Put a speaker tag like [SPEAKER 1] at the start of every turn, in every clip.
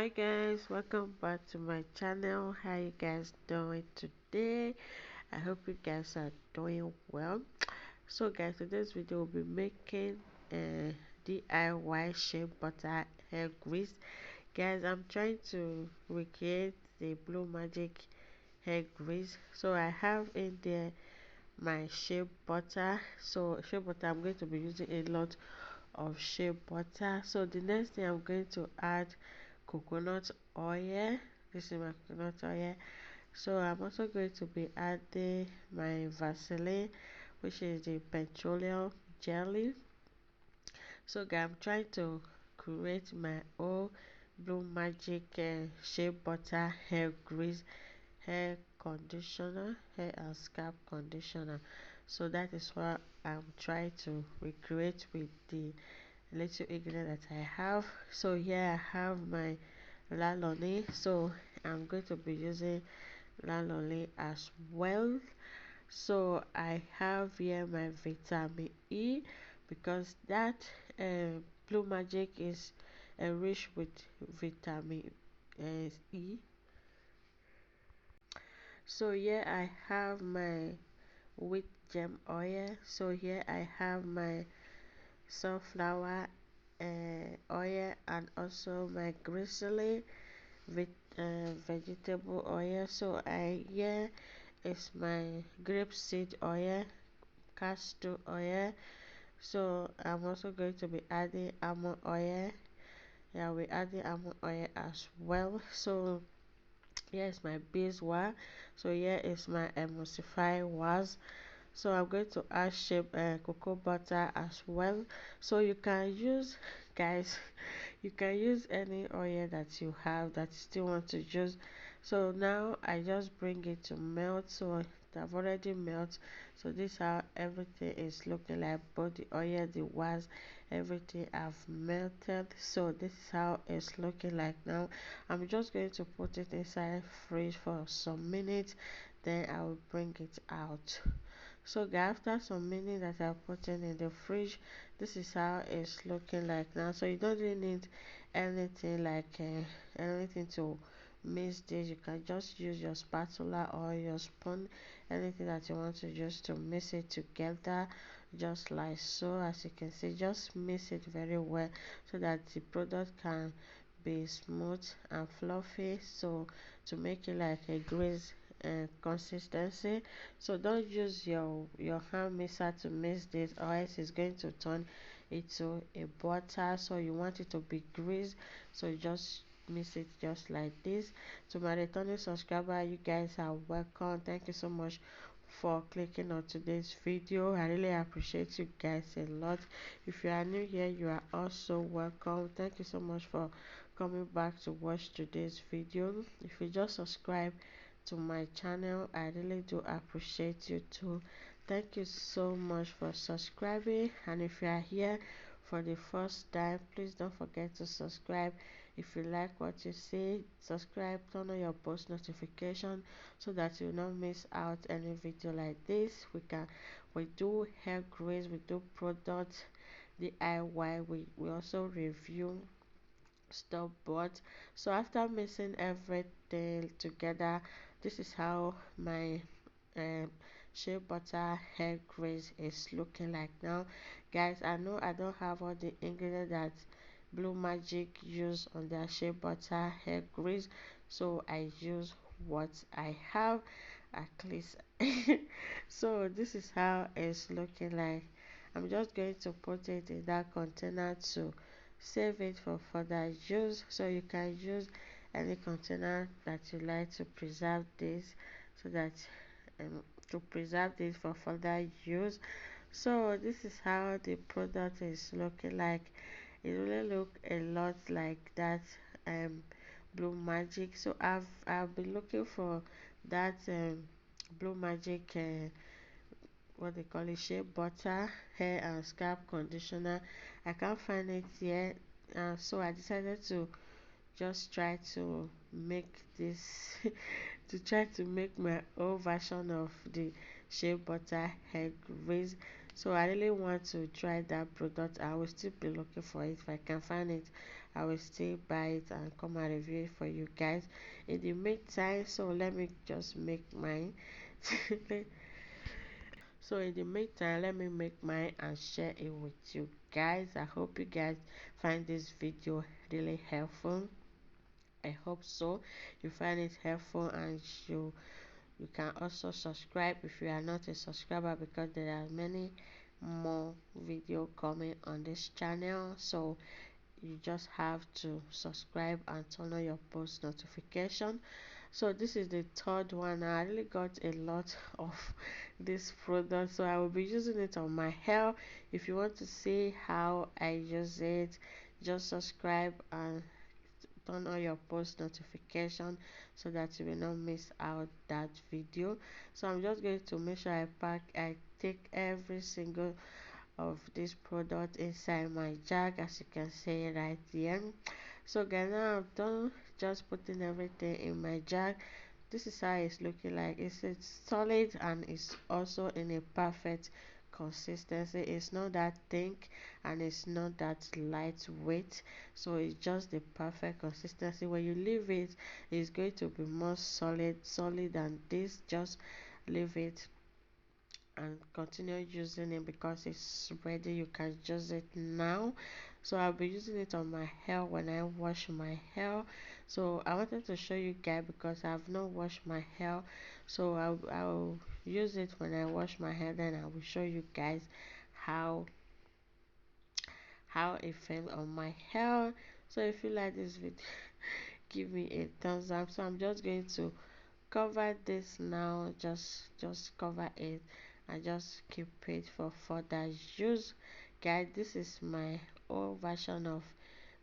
[SPEAKER 1] Hi guys, welcome back to my channel. How you guys doing today? I hope you guys are doing well. So guys, today's video will be making a DIY shea butter hair grease. Guys, I'm trying to recreate the Blue Magic hair grease. So I have in there my shea butter. So shea butter, I'm going to be using a lot of shea butter. So the next thing I'm going to add coconut oil. This is my coconut oil. So I'm also going to be adding my Vaseline, which is the petroleum jelly. So guys, I'm trying to create my own Blue Magic shea butter hair grease, hair conditioner, hair and scalp conditioner. So that is what I'm trying to recreate with the little ingredient that I have. So here I have my lanolin, so I'm going to be using lanolin as well. So I have here my vitamin E, because that Blue Magic is enriched with vitamin E. So here I have my wheat germ oil. So here I have my safflower oil, and also my gracefully vegetable oil. So I here is my grapeseed oil, castor oil. So I'm also going to be adding almond oil. Yeah, we adding almond oil as well. So here is my base one. So here is my emulsified was. So I'm going to add shape cocoa butter as well. So you can use, guys, you can use any oil that you have that you still want to use. So now I just bring it to melt. So I've already melt. So this is how everything is looking like, both the oil, the wax, everything I've melted. So this is how it's looking like now. I'm just going to put it inside fridge for some minutes, then I will bring it out. So guys, after some minutes that I put in the fridge, this is how it's looking like now. So you don't really need anything like anything to mix this. You can just use your spatula or your spoon, anything that you want to use to mix it together, just like so. As you can see, just mix it very well so that the product can be smooth and fluffy, so to make it like a grease consistency. So don't use your hand mixer to mix this, or else it's going to turn into a butter. So you want it to be grease, so you just mix it just like this. To my returning subscriber, you guys are welcome. Thank you so much for clicking on today's video. I really appreciate you guys a lot. If you are new here, you are also welcome. Thank you so much for coming back to watch today's video. If you just subscribe to my channel, I really do appreciate you too. Thank you so much for subscribing, and if you are here for the first time, please don't forget to subscribe. If you like what you see, subscribe, turn on your post notification so that you will not miss out any video like this. We do hair grease, we do product DIY, we also review stuff bought. So after mixing everything together, this is how my um shea butter hair grease is looking like now. Guys, I know I don't have all the ingredients that Blue Magic use on their shea butter hair grease, so I use what I have at least. So this is how it's looking like. I'm just going to put it in that container to save it for further use. So you can use any container that you like to preserve this, so that to preserve this for further use. So this is how the product is looking like. It really look a lot like that Blue Magic. So I've been looking for that Blue Magic what they call it, shea butter hair and scalp conditioner. I can't find it yet, so I decided to just try to make this to try to make my own version of the shea butter hair grease. So I really want to try that product. I will still be looking for it. If I can find it, I will still buy it and come and review it for you guys. In the meantime, so let me just make mine. So in the meantime, let me make mine and share it with you guys. I hope you guys find this video really helpful. I hope so. You find it helpful, and you can also subscribe if you are not a subscriber, because there are many more video coming on this channel. So you just have to subscribe and turn on your post notification. So this is the third one. I really got a lot of this product, so I will be using it on my hair. If you want to see how I use it, just subscribe and turn on your post notification so that you will not miss out that video. So I'm just going to make sure I take every single of this product inside my jug, as you can see right here. So guys, now I'm done just putting everything in my jug. This is how it's looking like. It's solid and it's also in a perfect consistency. It's not that thick and it's not that lightweight, so it's just the perfect consistency. When you leave it, it's going to be more solid than this. Just leave it and continue using it because it's ready. You can use it now. So I'll be using it on my hair when I wash my hair. So I wanted to show you guys because I've not washed my hair. So I'll use it when I wash my hair, then I will show you guys how it felt on my hair. So if you like this video, give me a thumbs up. So I'm just going to cover this now. Just cover it and just keep it for further use. Guys, this is my old version of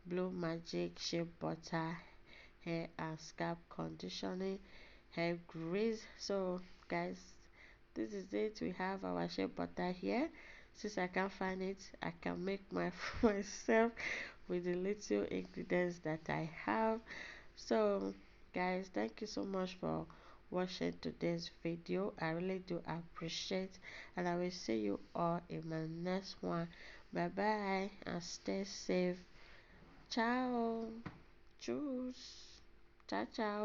[SPEAKER 1] Blue Magic Shea Butter hair and scalp conditioning hair grease. So guys, this is it. We have our shea butter here. Since I can't find it, I can make my myself with the little ingredients that I have. So guys, thank you so much for watching today's video. I really do appreciate, and I will see you all in my next one. Bye bye and stay safe. Ciao. Tschüss. Ciao ciao.